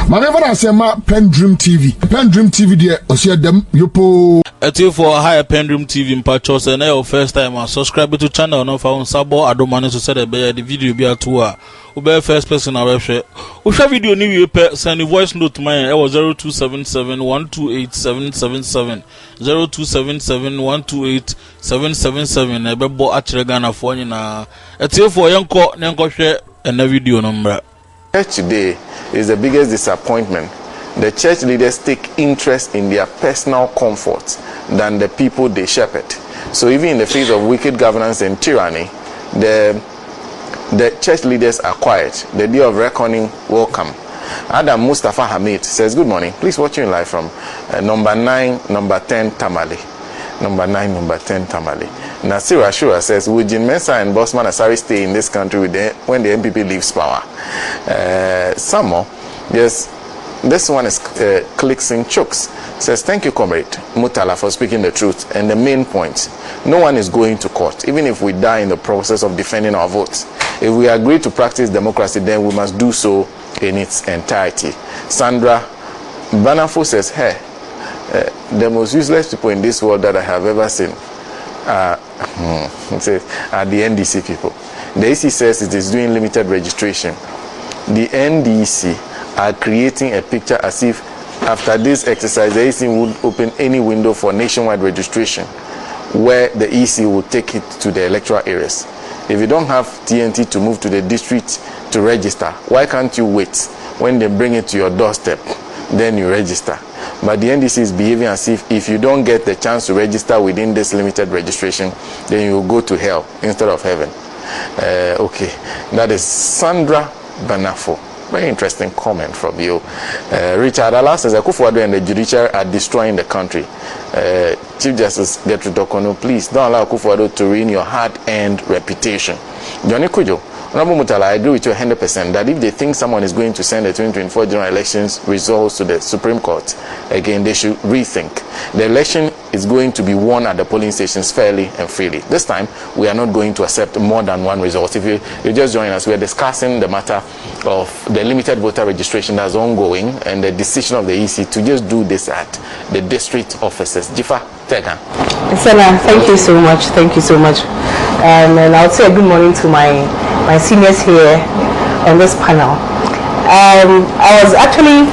Manever I say ma PENDREAM TV there osia dem yopo eti for higher PENDREAM TV mpacho say na your first time and subscribe to channel no fa on sabo adomane so say the video be atu a ube first person na we hwe wo hwe video ni we pe send voice note man e was 0277128777 0277128777 e be bo akire Ghana fo nyina eti for yenko hwe na video no mbra. Church today is the biggest disappointment. The church leaders take interest in their personal comfort than the people they shepherd. So even in the face of wicked governance and tyranny, the church leaders are quiet. The day of reckoning will come. Adam Mustafa Hamid says, good morning. Please watch you in live from number 9, number 10 Tamale. Number 9, number 10 Tamale. Nasir Ashura says, would Mensah and Bossman Asari stay in this country when the MPP leaves power? Some more. Yes, this one is Clicks and Chokes. Says, thank you, Comrade Mutala, for speaking the truth. And the main point, no one is going to court, even if we die in the process of defending our votes. If we agree to practice democracy, then we must do so in its entirety. Sandra Banafo says, hey, the most useless people in this world that I have ever seen are the NDC people. The EC says it is doing limited registration. The NDC are creating a picture as if after this exercise the EC would open any window for nationwide registration where the EC will take it to the electoral areas. If you don't have TNT to move to the district to register, why can't you wait when they bring it to your doorstep, then you register? But the NDC is behaving as if you don't get the chance to register within this limited registration, then you will go to hell instead of heaven. Okay, that is Sandra Banafo. Very interesting comment from you. Richard Allah says, Akufo-Addo and the judiciary are destroying the country. Chief Justice Gertrude Dokono, please don't allow Akufo-Addo to ruin your hard-earned reputation. Johnny Kujo, Honorable Mutala, I agree with you 100% that if they think someone is going to send the 2024 general elections results to the Supreme Court, again, they should rethink. The election is going to be won at the polling stations fairly and freely. This time, we are not going to accept more than one result. If you just join us, we are discussing the matter of the limited voter registration that's ongoing and the decision of the EC to just do this at the district offices. Dzifa, Tegah. Thank you so much. Thank you so much. And I would say good morning to my seniors here on this panel. I was actually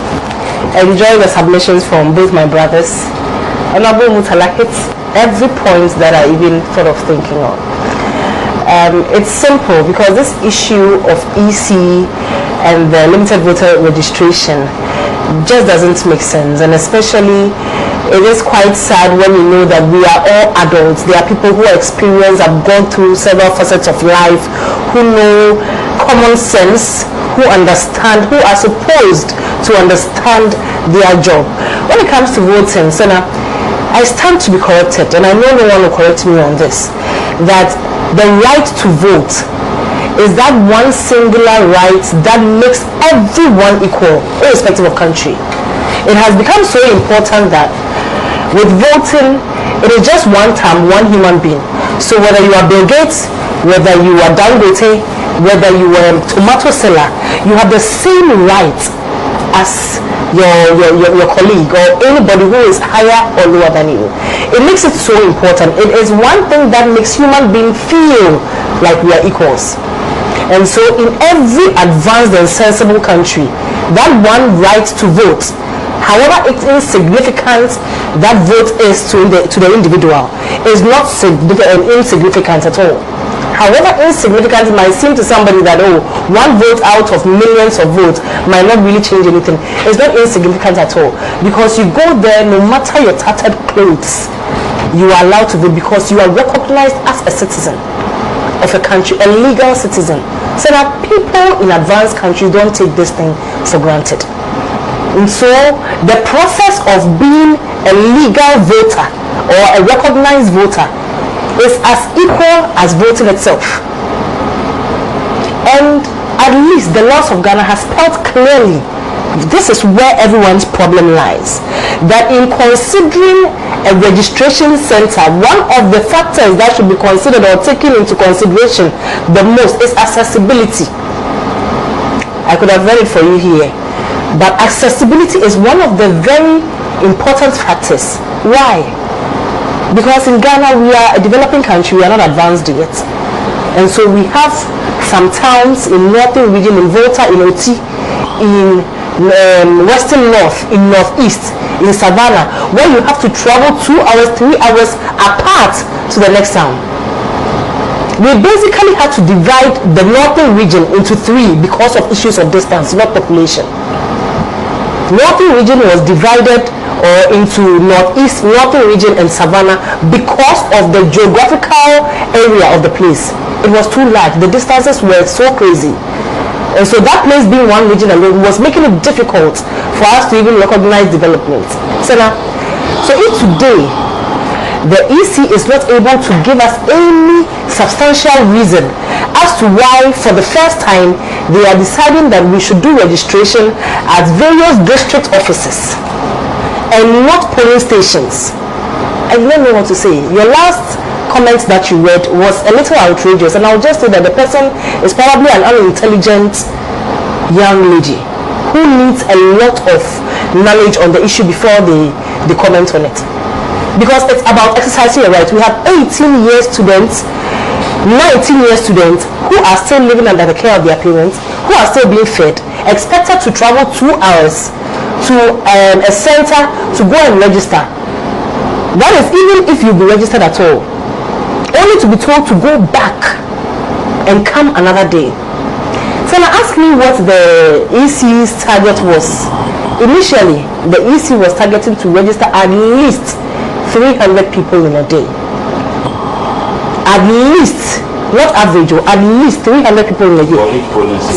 enjoying the submissions from both my brothers. Honorable Mutala hits every point that I even thought of thinking of. It's simple because this issue of EC and the limited voter registration just doesn't make sense, and especially it is quite sad when you know that we are all adults. There are people who are experienced, have gone through several facets of life, who know common sense, who understand, who are supposed to understand their job. When it comes to voting, Senna, I stand to be corrected, and I know no one will correct me on this, that the right to vote is that one singular right that makes everyone equal, irrespective of country. It has become so important that with voting, it is just one time, one human being. So whether you are Bill Gates, whether you are Dangote, whether you are a tomato seller, you have the same right as your colleague or anybody who is higher or lower than you. It makes it so important. It is one thing that makes human beings feel like we are equals. And so in every advanced and sensible country, that one right to vote, however insignificant that vote is to the individual, is not insignificant at all. However insignificant it might seem to somebody that, oh, one vote out of millions of votes might not really change anything, it's not insignificant at all. Because you go there, no matter your tattered clothes, you are allowed to vote because you are recognized as a citizen of a country, a legal citizen. So that people in advanced countries don't take this thing for granted. And so the process of being a legal voter or a recognized voter is as equal as voting itself. And at least the laws of Ghana has spelled clearly, this is where everyone's problem lies, that in considering a registration center, one of the factors that should be considered or taken into consideration the most is accessibility. I could have read it for you here. But accessibility is one of the very important factors. Why? Because in Ghana, we are a developing country, we are not advanced yet. And so we have some towns in northern region, in Volta, in Oti, in western north, in northeast, in Savannah, where you have to travel 2 hours, 3 hours apart to the next town. We basically had to divide the northern region into 3 because of issues of distance, not population. Northern region was divided into northeast, northern region and Savannah because of the geographical area of the place. It was too large. The distances were so crazy. And so that place being one region alone was making it difficult for us to even recognize development. So if today the EC is not able to give us any substantial reason as to why for the first time they are deciding that we should do registration at various district offices and not polling stations, I don't know what to say. Your last comment that you read was a little outrageous, and I'll just say that the person is probably an unintelligent young lady who needs a lot of knowledge on the issue before they comment on it. Because it's about exercising your right. We have 18-year students, 19-year students who are still living under the care of their parents, who are still being fed, expected to travel 2 hours to a center to go and register. That is even if you be registered at all, only to be told to go back and come another day. So now ask me what the EC's target was. Initially, the EC was targeting to register at least 300 people in a day. At least, not average, at least 300 people in a day.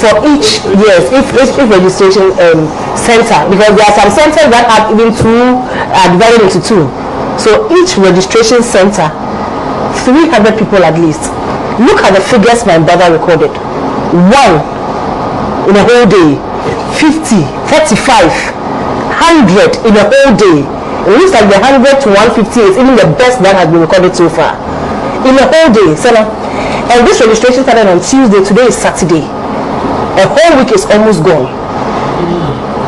For each, yes, if registration center, because there are some centers that have even divided into 2. So each registration center, 300 people at least. Look at the figures my brother recorded. 1 in a whole day, 50, 35, 100 in a whole day. It looks like the 100 to 150 is even the best that has been recorded so far. In a whole day. So now, and this registration started on Tuesday. Today is Saturday. A whole week is almost gone.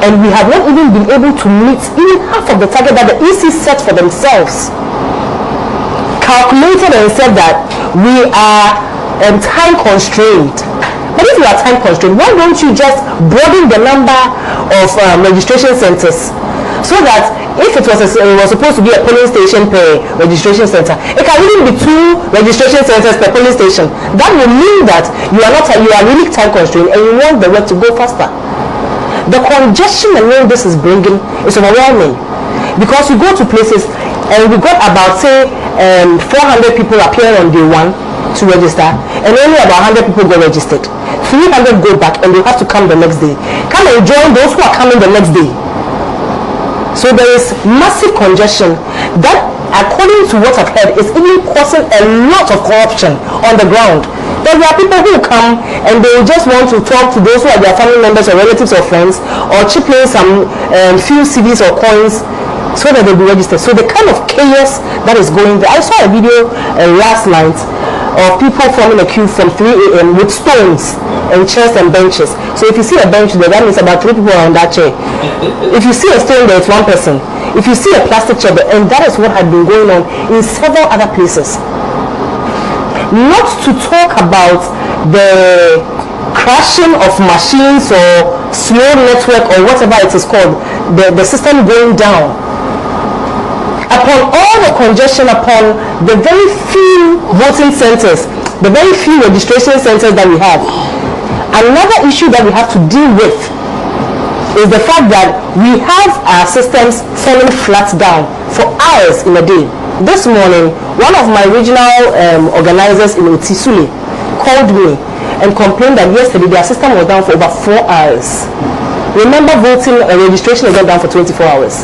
And we have not even been able to meet even half of the target that the EC set for themselves. Calculated and said that we are time constrained. But if you are time constrained, why don't you just broaden the number of registration centers so that if it was supposed to be a polling station per registration center, it can even be 2 registration centers per polling station. That will mean that you are really time constrained and you want the work to go faster. The congestion alone this is bringing is overwhelming, because you go to places and we got about 400 people appearing on day 1 to register, and only about 100 people go registered. 300 go back and they have to come the next day. Come and join those who are coming the next day. So there is massive congestion that, according to what I've heard, is even causing a lot of corruption on the ground. There are people who come and they just want to talk to those who are their family members or relatives or friends, or chip in some few CDs or coins so that they'll be registered. So the kind of chaos that is going there. I saw a video last night of people forming a queue from 3 a.m. with stones and chairs and benches. So if you see a bench there, that means about 3 people are on that chair. If you see a stone there, it's 1 person. If you see a plastic chair there, and that is what had been going on in several other places. Not to talk about the crashing of machines or slow network or whatever it is called, the system going down. Upon all the congestion, upon the very few voting centers, the very few registration centers that we have, another issue that we have to deal with is the fact that we have our systems falling flat down for hours in a day. This morning, one of my regional organizers in Us3less called me and complained that yesterday their system was down for over 4 hours. Remember, voting registration is not down for 24 hours.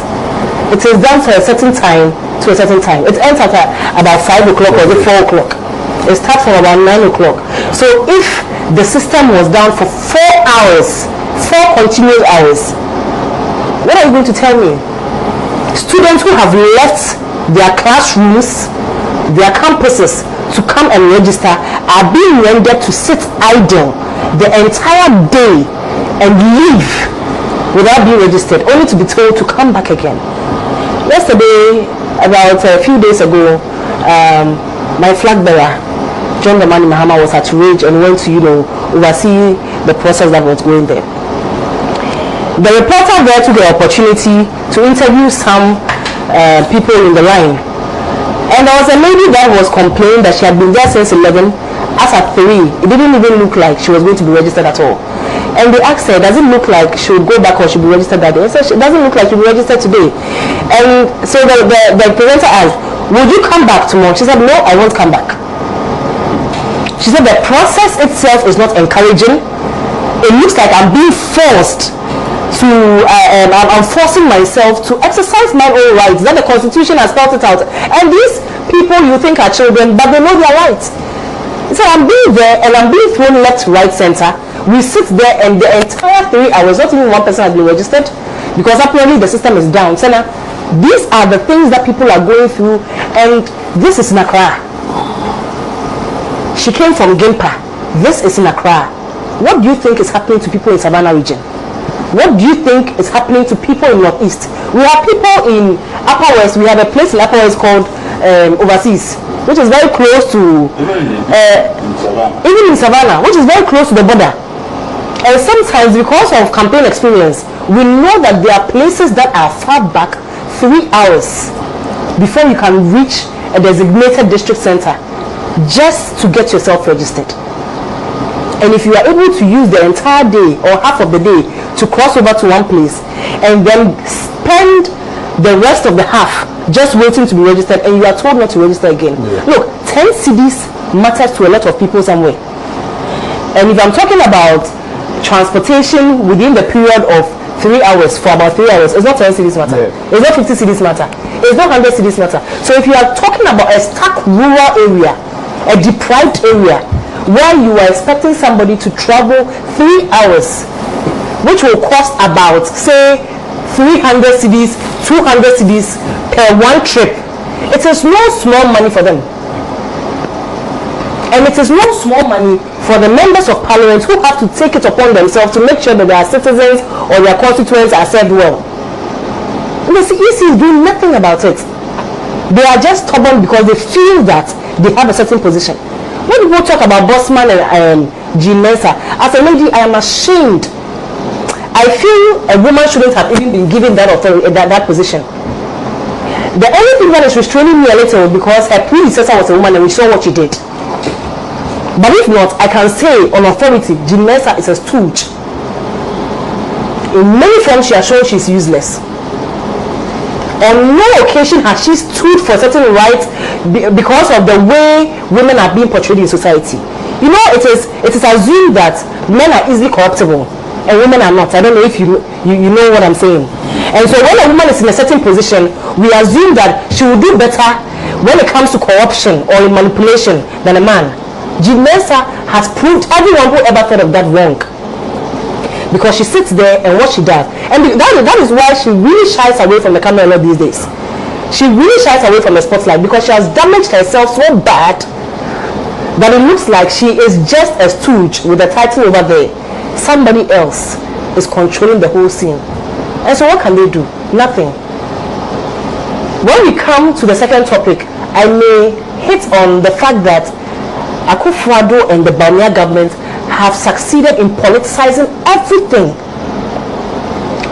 It is done for a certain time to a certain time. It ends at about 5 o'clock or 4 o'clock. It starts from about 9 o'clock. So if the system was down for 4 hours, 4 continuous hours, what are you going to tell me? Students who have left their classrooms, their campuses to come and register are being rendered to sit idle the entire day and leave without being registered, only to be told to come back again. Yesterday, about a few days ago, my flag bearer, John Dramani Mahama, was at Rage and went to, oversee the process that was going there. The reporter there took the opportunity to interview some people in the line. And there was a lady that was complaining that she had been there since 11. As at 3, it didn't even look like she was going to be registered at all. And they asked her, does it look like she would go back or she would be registered that day? And said, it doesn't look like she will be registered today. And so the presenter asked, would you come back tomorrow? She said, no, I won't come back. She said the process itself is not encouraging. It looks like I'm being forced to, I'm forcing myself to exercise my own rights that the Constitution has spelled it out. And these people you think are children, but they know their rights. So I'm being there and I'm being thrown left, right, center. We sit there and the entire 3 hours, not even one person has been registered because apparently the system is down. So now, these are the things that people are going through, and this is in Accra. She came from Gimpa. This is in Accra. What do you think is happening to people in Savannah region? What do you think is happening to people in Northeast? We have people in Upper West. We have a place in Upper West called Overseas, which is very close to even in Savannah, which is very close to the border. And sometimes, because of campaign experience, we know that there are places that are far back 3 hours before you can reach a designated district center just to get yourself registered. And if you are able to use the entire day or half of the day to cross over to one place and then spend the rest of the half just waiting to be registered, and you are told not to register again. Look, 10 cedis matters to a lot of people somewhere. And if I'm talking about transportation within the period of 3 hours for about 3 hours, it's not 10 cedis matter. It's not 50 cedis matter. It's not 100 cedis matter. So if you are talking about a stuck rural area, a deprived area, where you are expecting somebody to travel 3 hours, which will cost about, say, 300 cedis, 200 cedis per one trip, it is no small money for them. And it is no small money for the members of parliament who have to take it upon themselves to make sure that their citizens or their constituents are served well. And the CEC is doing nothing about it. They are just stubborn because they feel that they have a certain position. When people talk about Bossman and Mensah, as a lady, I am ashamed. I feel a woman shouldn't have even been given that authority, that position. The only thing that is restraining me a little because her predecessor was a woman and we saw what she did. But if not, I can say on authority, Mensah is a stooge. In many forms, she has shown she's useless. On no occasion has she stood for certain rights because of the way women are being portrayed in society. You know, it is assumed that men are easily corruptible and women are not. I don't know if you know what I'm saying. And so when a woman is in a certain position, we assume that she will do better when it comes to corruption or manipulation than a man. Mensah has proved everyone who ever thought of that wrong, because she sits there and what she does, and that is why she really shies away from the camera a lot these days. She really shies away from the spotlight because she has damaged herself so bad that it looks like she is just a stooge with a title over there. Somebody else is controlling the whole scene. And so what can they do? Nothing. When we come to the second topic, I may hit on the fact that Akufo-Addo and the Bawumia government have succeeded in politicizing everything.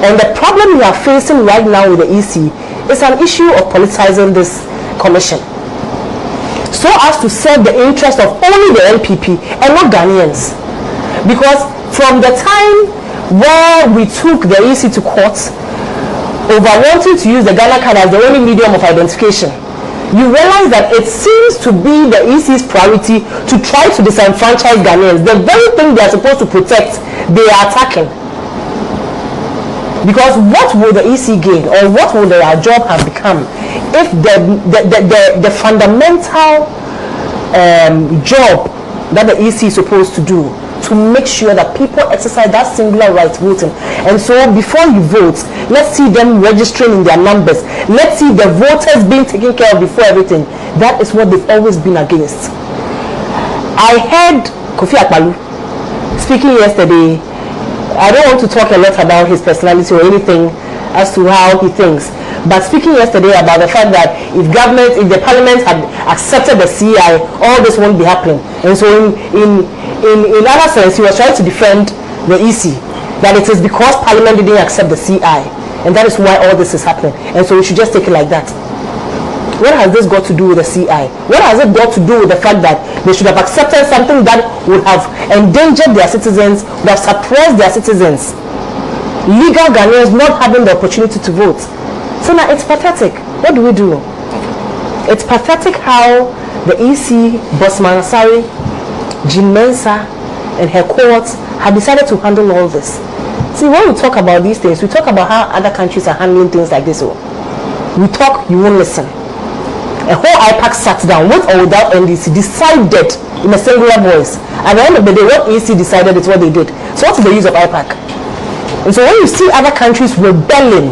And the problem we are facing right now with the EC is an issue of politicizing this commission, so as to serve the interest of only the NPP and not Ghanaians. Because from the time where we took the EC to court over wanting to use the Ghana card as the only medium of identification, you realize that it seems to be the EC's priority to try to disenfranchise Ghanaians. The very thing they are supposed to protect, they are attacking. Because what will the EC gain, or what will their job have become if the fundamental job that the EC is supposed to do to make sure that people exercise that singular right voting? And so before you vote, let's see them registering in their numbers. Let's see the voters being taken care of before everything. That is what they've always been against. I heard Kofi Akpalu speaking yesterday I don't want to talk a lot about his personality or anything as to how he thinks. But speaking yesterday about the fact that if the parliament had accepted the CI, all this won't be happening. And so in other sense, he was trying to defend the EC, that it is because parliament didn't accept the CI, and that is why all this is happening. And so we should just take it like that. What has this got to do with the CI? What has it got to do with the fact that they should have accepted something that would have endangered their citizens, would have suppressed their citizens? Legal Ghanaians not having the opportunity to vote. So now it's pathetic. What do we do? It's pathetic how the EC, Bosman Asari, Mensah, and her courts have decided to handle all this. See, when we talk about these things, we talk about how other countries are handling things like this. We talk, you won't listen. A whole IPAC sat down, with or without NDC, decided in a singular voice. At the end of the day, what EC decided is what they did. So what's the use of IPAC? And so when you see other countries rebelling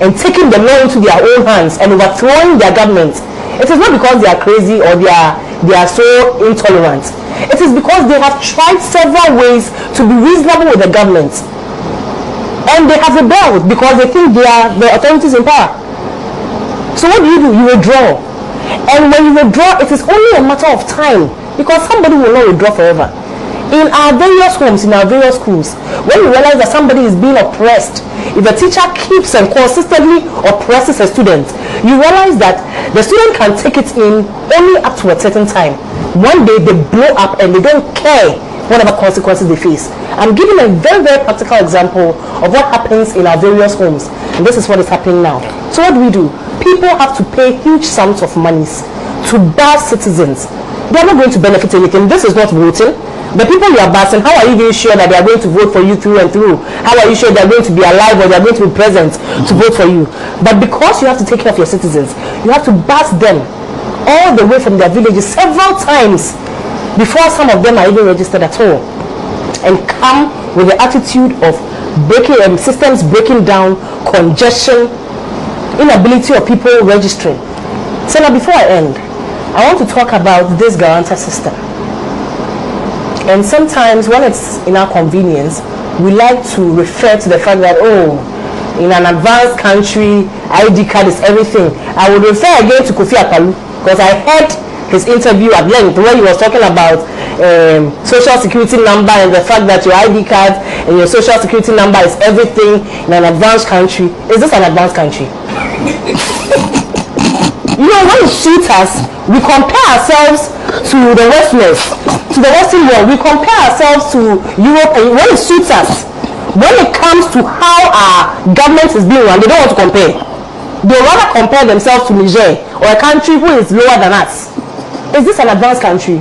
and taking the law into their own hands and overthrowing their government, it is not because they are crazy or they are so intolerant. It is because they have tried several ways to be reasonable with the government, and they have rebelled because they think they are the authorities in power. So what do? You withdraw. And when you withdraw, it is only a matter of time, because somebody will not withdraw forever. In our various homes, in our various schools, when you realize that somebody is being oppressed, if a teacher keeps and consistently oppresses a student, you realize that the student can take it in only up to a certain time. One day they blow up and they don't care whatever consequences they face. I'm giving a very, very practical example of what happens in our various homes, and this is what is happening now. So what do? People have to pay huge sums of monies to bar citizens. They are not going to benefit anything. This is not voting. The people you are bashing, how are you even sure that they are going to vote for you through and through? How are you sure they are going to be alive or they are going to be present to vote for you? But because you have to take care of your citizens, you have to bash them all the way from their villages several times before some of them are even registered at all, and come with the attitude of breaking systems breaking down, congestion, inability of people registering. So now before I end, I want to talk about this guarantor system. And sometimes when it's in our convenience, we like to refer to the fact that, oh, in an advanced country, ID card is everything. I would refer again to Kofi Akpalu, because I heard his interview at length where he was talking about social security number and the fact that your ID card and your social security number is everything in an advanced country. Is this an advanced country? You know, when it suits us, we compare ourselves to the Westerners, to the Western world. We compare ourselves to Europe, and when it suits us, when it comes to how our government is being run, they don't want to compare. They rather compare themselves to Niger, or a country who is lower than us. Is this an advanced country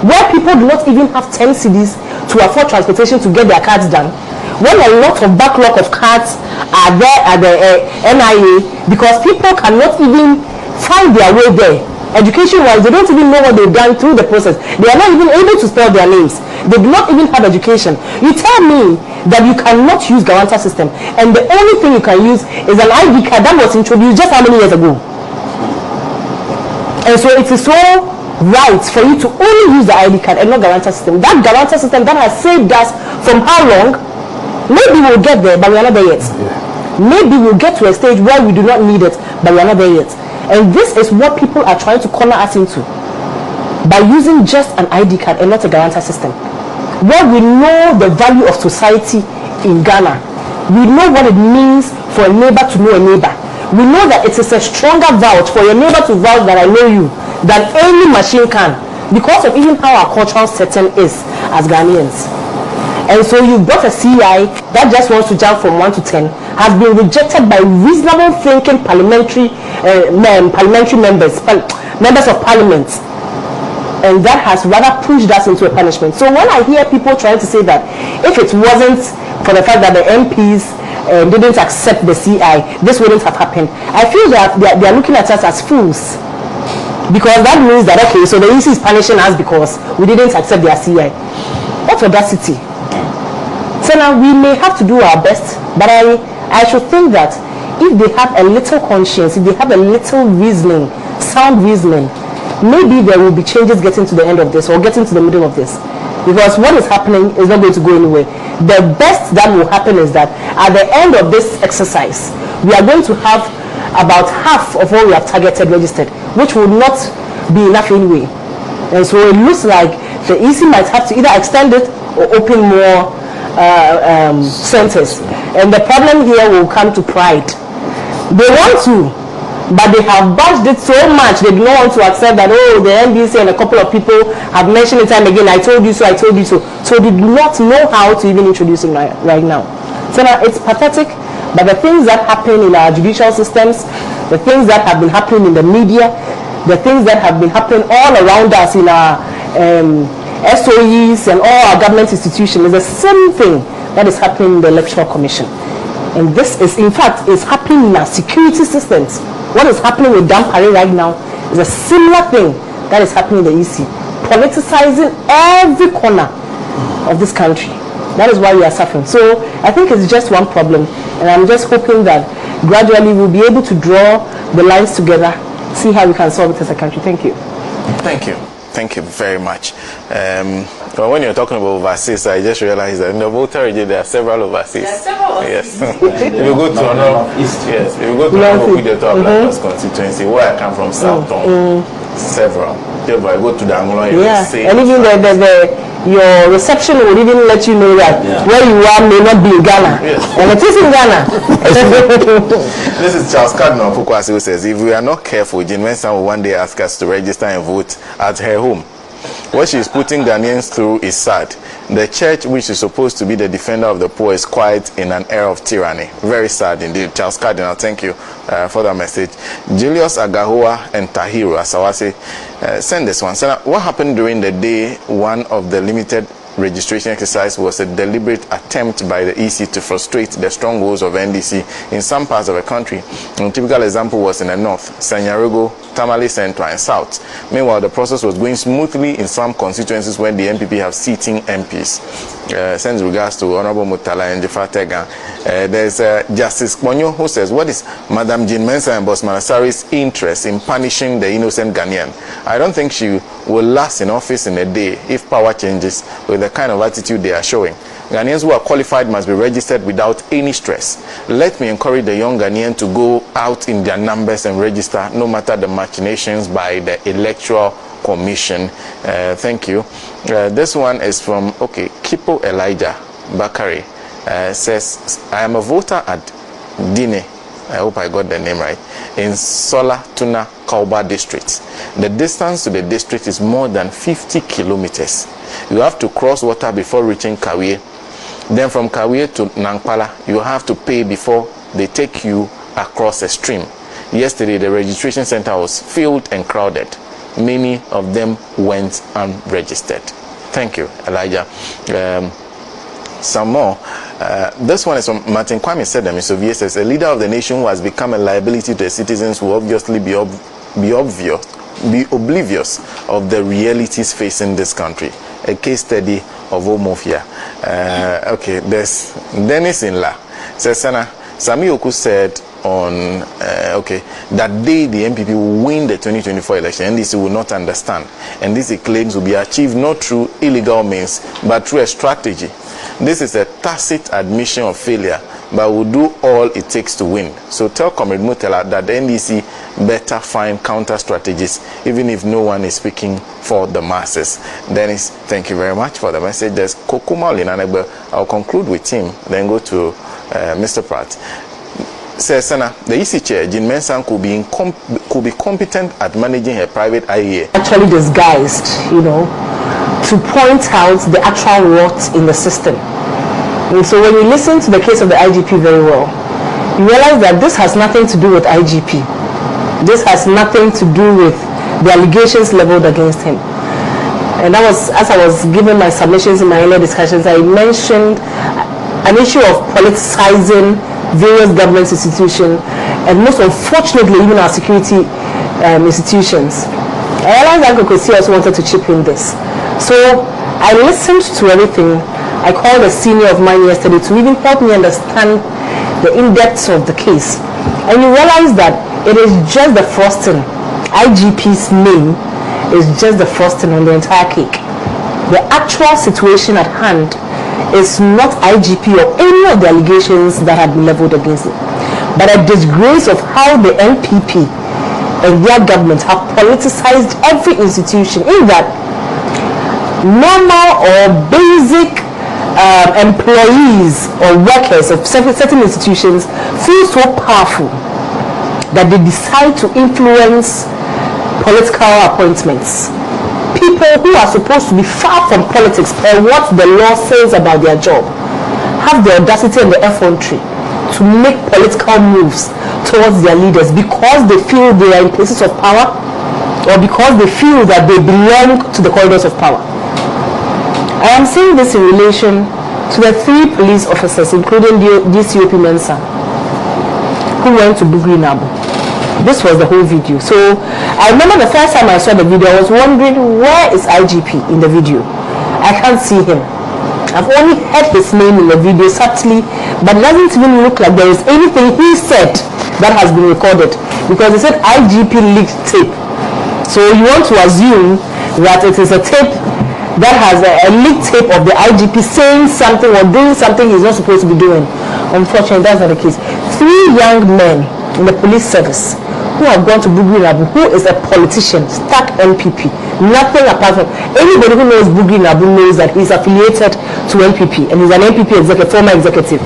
where people do not even have 10 cedis to afford transportation to get their cards done? When a lot of backlog of cards are there at the NIA because people cannot even find their way there. Education-wise, they don't even know what they've done through the process. They are not even able to spell their names. They do not even have education. You tell me that you cannot use guarantor system, and the only thing you can use is an ID card that was introduced just how many years ago? And so it is so right for you to only use the ID card and not guarantor system. That guarantor system that has saved us from how long? Maybe we'll get there, but we are not there yet. Maybe we'll get to a stage where we do not need it, but we are not there yet. And this is what people are trying to corner us into by using just an ID card and not a guarantor system. Where we know the value of society in Ghana, we know what it means for a neighbor to know a neighbor. We know that it is a stronger vouch for your neighbor to vouch that I know you than any machine can, because of even how our cultural setting is as Ghanaians. And so you've got a CI that just wants to jump from 1 to 10, has been rejected by reasonable thinking parliamentary members of parliament, and that has rather pushed us into a punishment. So when I hear people trying to say that if it wasn't for the fact that the MPs didn't accept the CI, this wouldn't have happened, I feel that they are looking at us as fools, because that means that, okay, so the EC is punishing us because we didn't accept their CI. What audacity! So now we may have to do our best, but I should think that if they have a little conscience, if they have a little reasoning, sound reasoning, maybe there will be changes getting to the end of this or getting to the middle of this. Because what is happening is not going to go anywhere. the best that will happen is that at the end of this exercise, we are going to have about half of what we have targeted registered, which will not be enough anyway. And so it looks like the EC might have to either extend it or open more centers. And the problem here will come to pride. They want to, but they have bashed it so much, they do not want to accept that, oh, the NDC and a couple of people have mentioned it time again, I told you so, I told you so. So they do not know how to even introduce it right now. So now it's pathetic, but the things that happen in our judicial systems, the things that have been happening in the media, the things that have been happening all around us in our SOEs and all our government institutions is the same thing that is happening in the Electoral Commission. And this is, in fact, is happening in our security systems. What is happening with Dampare right now is a similar thing that is happening in the EC, politicizing every corner of this country. That is why we are suffering. So I think it's just one problem, and I'm just hoping that gradually we'll be able to draw the lines together, see how we can solve it as a country. Thank you. Thank you. Thank you very much. Well, when you're talking about overseas, I just realized that in the Volta region there are several overseas. There are several overseas. Yes. If you go to if you go to Black constituency, where I come from, Southton, several. If I go to the Angola, and even your reception will even let you know that where you are may not be in Ghana. Yes. And it is in Ghana. This is Charles Cardinal Pukwasi who says, if we are not careful, Jean Mensah will one day ask us to register and vote at her home. What she is putting Ghanaians through is sad. The church, which is supposed to be the defender of the poor, is quiet in an era of tyranny. Very sad indeed. Charles Cardinal, thank you for that message. Julius Agahoa and Tahiru Asawase, send this one. So what happened during the day one of the limited registration exercise was a deliberate attempt by the EC to frustrate the strongholds of NDC in some parts of the country. A typical example was in the north, St00ge, Tamale Central and South. Meanwhile, the process was going smoothly in some constituencies where the MPP have seating MPs. Sends regards to Honorable Mutala and Dzifa Tegah. There's Justice Kponyo who says, what is Madam Jean Mensah and Boss Manasari's interest in punishing the innocent Ghanaian? I don't think she will last in office in a day if power changes with the kind of attitude they are showing. Ghanaians who are qualified must be registered without any stress. Let me encourage the young Ghanaian to go out in their numbers and register, no matter the machinations by the Electoral Commission. Thank you. This one is from, Kipo Elijah Bakari. Says, I am a voter at Dine. I hope I got the name right. In Sola Tuna Kauba district. The distance to the district is more than 50 kilometers. You have to cross water before reaching Kawie. Then from Kawie to Nankpala, you have to pay before they take you across a stream. Yesterday, the registration center was filled and crowded. Many of them went unregistered. Thank you, Elijah. Some more. This one is from Martin Kwame Sedem. Us3less says, a leader of the nation who has become a liability to the citizens will obviously be oblivious of the realities facing this country. A case study of Omofia. There's Dennis Inla. Says, Sami Oku said on that day the MPP will win the 2024 election, and this will not understand, and this he claims will be achieved not through illegal means but through a strategy. This is a tacit admission of failure, but will do all it takes to win. So tell Comrade Mutala that the NDC better find counter strategies, even if no one is speaking for the masses. Dennis, thank you very much for the message. There's Kokuma Olinanegbe. I'll conclude with him, then go to Mr. Pratt. Says, the EC chair, Jean Mensah, could be competent at managing her private IEA. Actually disguised, to point out the actual rot in the system. And so when you listen to the case of the IGP very well, you realize that this has nothing to do with IGP. This has nothing to do with the allegations leveled against him. And that was, as I was giving my submissions in my earlier discussions, I mentioned an issue of politicizing various government institutions, and most unfortunately even our security institutions. I realized that Kokosi also wanted to chip in this. So I listened to everything. I called a senior of mine yesterday to even help me understand the in-depth of the case. And you realize that it is just the frosting. IGP's name is just the frosting on the entire cake. The actual situation at hand is not IGP or any of the allegations that have been leveled against it, but a disgrace of how the NPP and their government have politicized every institution, in that normal or basic employees or workers of certain institutions feel so powerful that they decide to influence political appointments. People who are supposed to be far from politics and what the law says about their job have the audacity and the effrontery to make political moves towards their leaders because they feel they are in places of power, or because they feel that they belong to the corridors of power. I am saying this in relation to the 3 police officers, including DCOP Mensah, who went to Bugri Nabu. This was the whole video. So I remember the first time I saw the video, I was wondering, where is IGP in the video? I can't see him. I've only heard his name in the video subtly, but it doesn't even look like there is anything he said that has been recorded, because he said IGP leaked tape. So you want to assume that it is a tape that has a leaked tape of the IGP saying something or doing something he's not supposed to be doing. Unfortunately, that's not the case. 3 young men in the police service who have gone to Bugri Nabu, who is a politician, stuck NPP, nothing apart from, anybody who knows Bugri Nabu knows that he's affiliated to NPP and he's an NPP executive, former executive.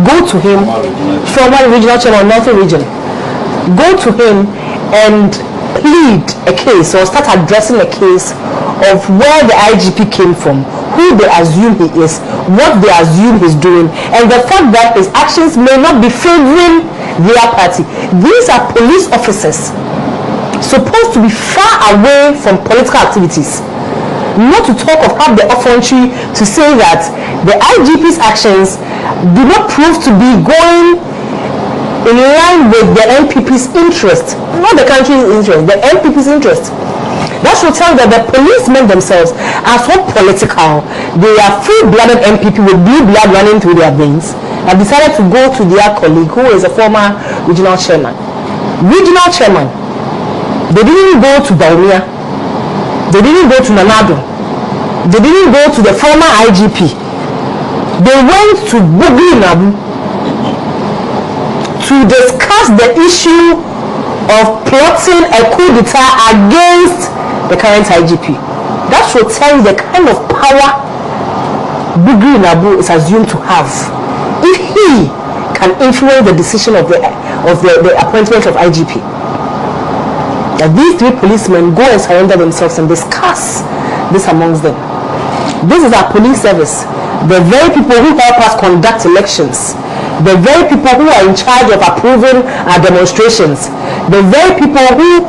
Go to him, former regional chairman, Northern region. Go to him and plead a case or start addressing a case of where the IGP came from, who they assume he is, what they assume he's doing, and the fact that his actions may not be favoring their party. These are police officers supposed to be far away from political activities, not to talk of have the effrontery to say that the IGP's actions do not prove to be going in line with the NPP's interest, not the country's interest, the NPP's interest. That should tell that the policemen themselves are so political. They are full-blooded NPP with blue blood running through their veins, and decided to go to their colleague who is a former regional chairman. Regional chairman. They didn't go to Baumia. They didn't go to Nanado. They didn't go to the former IGP. They went to Bugri Nabu to discuss the issue of plotting a coup d'etat against the current IGP. That should tell you the kind of power Bugri Nabu is assumed to have. If he can influence the decision of the appointment of IGP, that these 3 policemen go and surrender themselves and discuss this amongst them. This is our police service. The very people who help us conduct elections, the very people who are in charge of approving our demonstrations, the very people who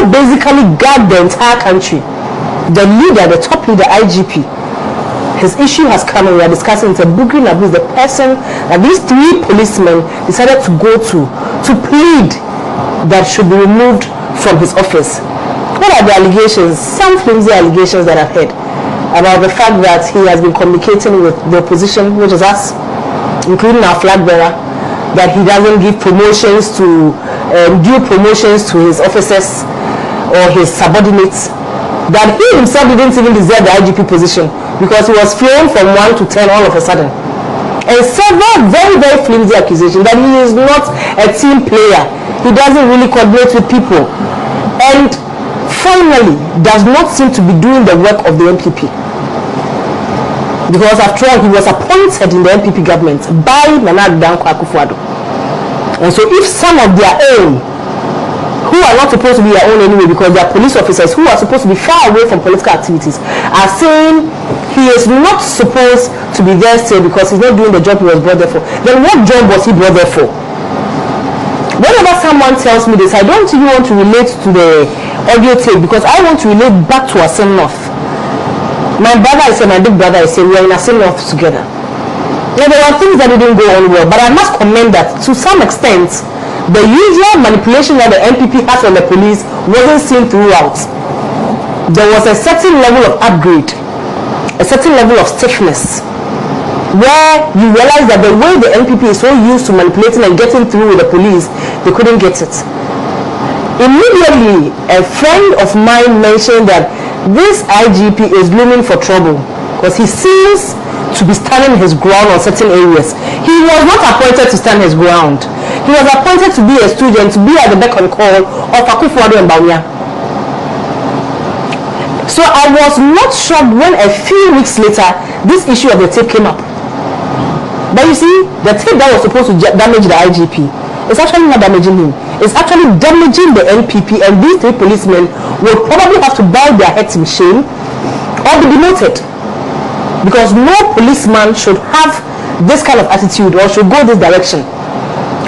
basically guard the entire country. The leader, the top leader, IGP, his issue has come and we are discussing it. Bugri Nabu is the person that these 3 policemen decided to go to plead that should be removed from his office. What are the allegations? Some flimsy allegations that I've heard about the fact that he has been communicating with the opposition, which is us, including our flag bearer, that he doesn't give promotions to due promotions to his officers or his subordinates, that he himself didn't even deserve the IGP position because he was flown from 1 to 10 all of a sudden, and several very, very flimsy accusations that he is not a team player, he doesn't really coordinate with people, and finally does not seem to be doing the work of the NPP. Because after all, he was appointed in the NPP government by Nana Akufo-Addo. And so if some of their own, who are not supposed to be their own anyway, because they are police officers who are supposed to be far away from political activities, are saying he is not supposed to be there still because he's not doing the job he was brought there for, then what job was he brought there for? Whenever someone tells me this, I don't even want to relate to the audio tape because I want to relate back to Us3less. My brother is my big brother is saying we are in Us3less together. Now, there are things that didn't go on well, but I must commend that to some extent the usual manipulation that the NPP has on the police wasn't seen throughout. There was a certain level of upgrade, a certain level of stiffness, where you realize that the way the NPP is so used to manipulating and getting through with the police, they couldn't get it. Immediately, a friend of mine mentioned that this IGP is looming for trouble because he seems to be standing his ground on certain areas. He was not appointed to stand his ground. He was appointed to be a student, to be at the beck and call of Akufo-Addo and Bawumia. So I was not shocked when a few weeks later this issue of the tape came up. But you see, the tape that was supposed to damage the IGP, it's actually not damaging him. It's actually damaging the NPP, and these 3 policemen will probably have to bow their heads in shame or be demoted. Because no policeman should have this kind of attitude or should go this direction.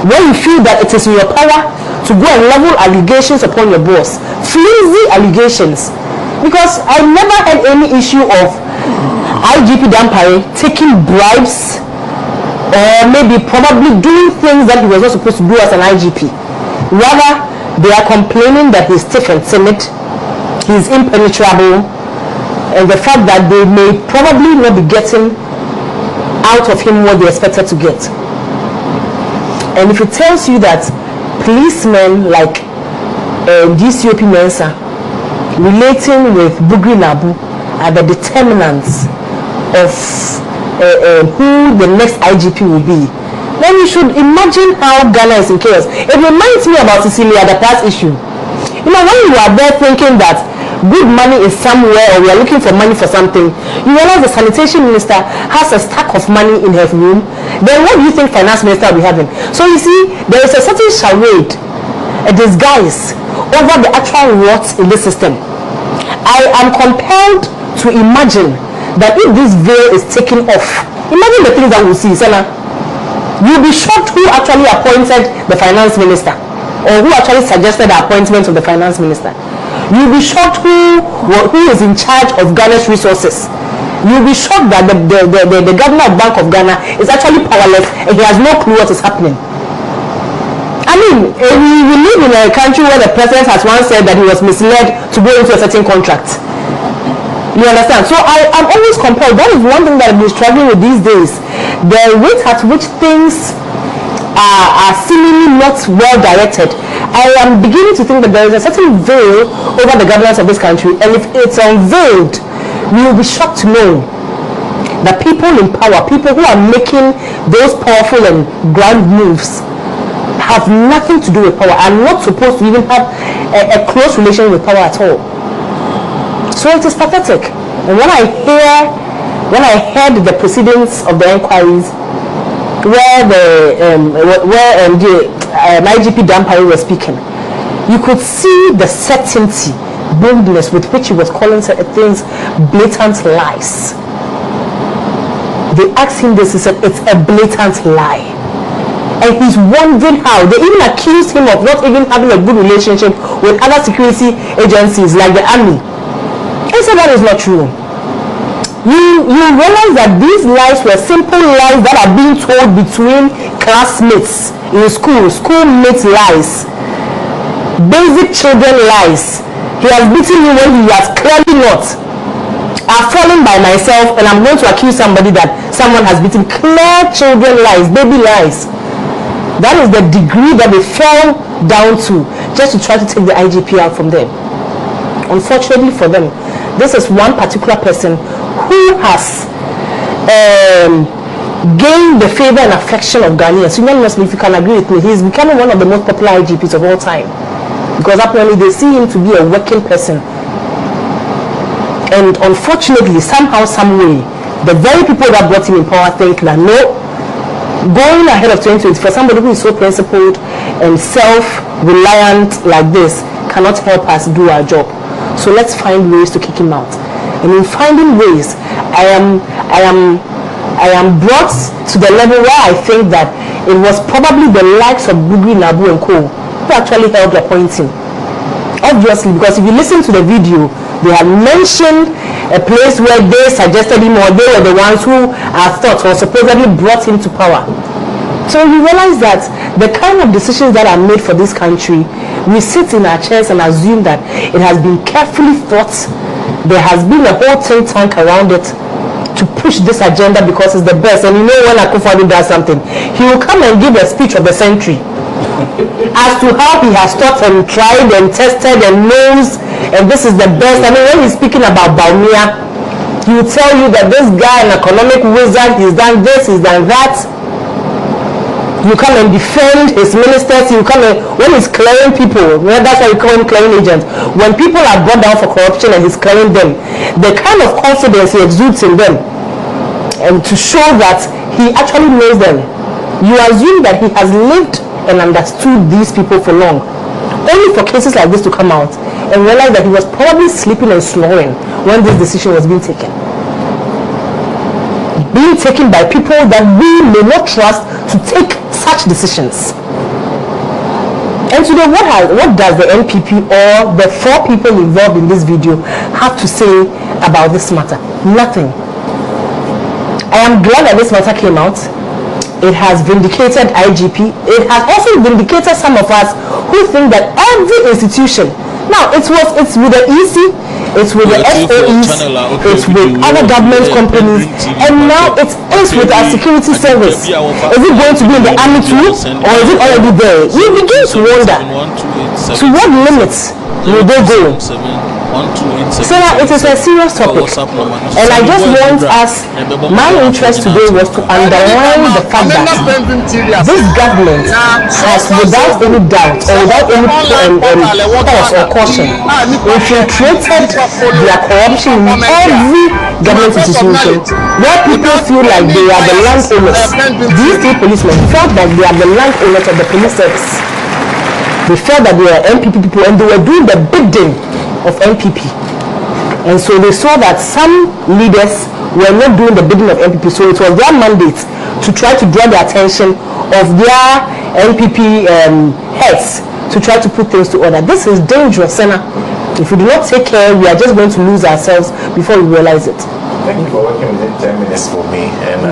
When you feel that it is in your power to go and level allegations upon your boss, flimsy allegations. Because I never had any issue of IGP Dampare taking bribes or maybe probably doing things that he was not supposed to do as an IGP. Rather, they are complaining that he's stiff and timid, he's impenetrable, and the fact that they may probably not be getting out of him what they expected to get. And if it tells you that policemen like DCOP Mensah relating with Bugri Nabu are the determinants of who the next IGP will be, then you should imagine how Ghana is in chaos. It reminds me about Cecilia, the past issue. You know, when you are there thinking that good money is somewhere or we are looking for money for something, you realize the sanitation minister has a stack of money in her room, then what do you think finance minister will be having? So you see, there is a certain charade, a disguise over the actual rot in this system. I am compelled to imagine that if this veil is taken off, imagine the things that we'll see, Sana. You'll be shocked who actually appointed the finance minister or who actually suggested the appointment of the finance minister. You'll be shocked who is in charge of Ghana's resources. You'll be shocked that the governor of Bank of Ghana is actually powerless and he has no clue what is happening. I mean, we live in a country where the president has once said that he was misled to go into a certain contract. You understand? So I'm always compelled. That is one thing that I've been struggling with these days. The rate at which things are seemingly not well directed. I am beginning to think that there is a certain veil over the governance of this country, and if it's unveiled, we will be shocked to know that people in power, people who are making those powerful and grand moves, have nothing to do with power, are not supposed to even have a close relation with power at all. So it is pathetic. And when I heard the proceedings of the inquiries, where the IGP Dampare was speaking, you could see the certainty, boldness with which he was calling things blatant lies. They asked him this, he said it's a blatant lie. And he's wondering how. They even accused him of not even having a good relationship with other security agencies like the army. He said that is not true. You realize that these lies were simple lies that are being told between classmates in school, schoolmates lies, basic children lies. He has beaten me when he has clearly not. I've fallen by myself and I'm going to accuse somebody that someone has beaten. Clear children lies, baby lies. That is the degree that they fell down to just to try to take the IGP out from them. Unfortunately for them, this is one particular person who has gained the favor and affection of Ghanaians. Unanimously, if you can agree with me, he is becoming one of the most popular IGPs of all time, because apparently they see him to be a working person. And unfortunately, somehow, some way, the very people that brought him in power think that no, going ahead of 2020 for somebody who is so principled and self-reliant like this cannot help us do our job. So let's find ways to kick him out. And in finding ways, I am brought to the level where I think that it was probably the likes of Bugri Nabu and Co who actually helped appoint him. Obviously, because if you listen to the video, they had mentioned a place where they suggested him, or they were the ones who are thought or supposedly brought him to power. So you realize that the kind of decisions that are made for this country, we sit in our chairs and assume that it has been carefully thought. There has been a whole think tank around it to push this agenda because it's the best. And you know, when Akufo-Addo does something, he will come and give a speech of the century as to how he has thought and tried and tested and knows, and this is the best. I mean, when he's speaking about Bawumia, He will tell you that this guy, an economic wizard, he's done this, he's done that. You come and defend his ministers. You come and, when he's clearing people, that's why we call him clearing agent. When people are brought down for corruption and he's clearing them, the kind of confidence he exudes in them, and to show that he actually knows them, you assume that he has lived and understood these people for long. Only for cases like this to come out and realize that he was probably sleeping and snoring when this decision was being taken. Being taken by people that we may not trust to take such decisions. And today, what does the NPP or the 4 people involved in this video have to say about this matter? Nothing. I am glad that this matter came out. It has vindicated IGP. It has also vindicated some of us who think that every institution, now it's with the EC, it's with the SOEs, it's with other government companies, and now it is with our security service. Is it going to be in the army too, or is it already there? You begin to wonder, to what limits will they go? So now it is a serious topic, and I just want us, my interest today was to underline the fact that this government has, without any doubt or without any pause or caution, infiltrated their corruption in every government institution where people feel like they are the landowners. These 3 policemen felt that they are the landowners of the police service. They felt that they are NPP people and they were doing the bidding of NPP. And so they saw that some leaders were not doing the bidding of NPP, so it was their mandate to try to draw the attention of their NPP heads to try to put things to order. This is dangerous, Senna. If we do not take care, we are just going to lose ourselves before we realize it. Thank you for working within 10 minutes for me. And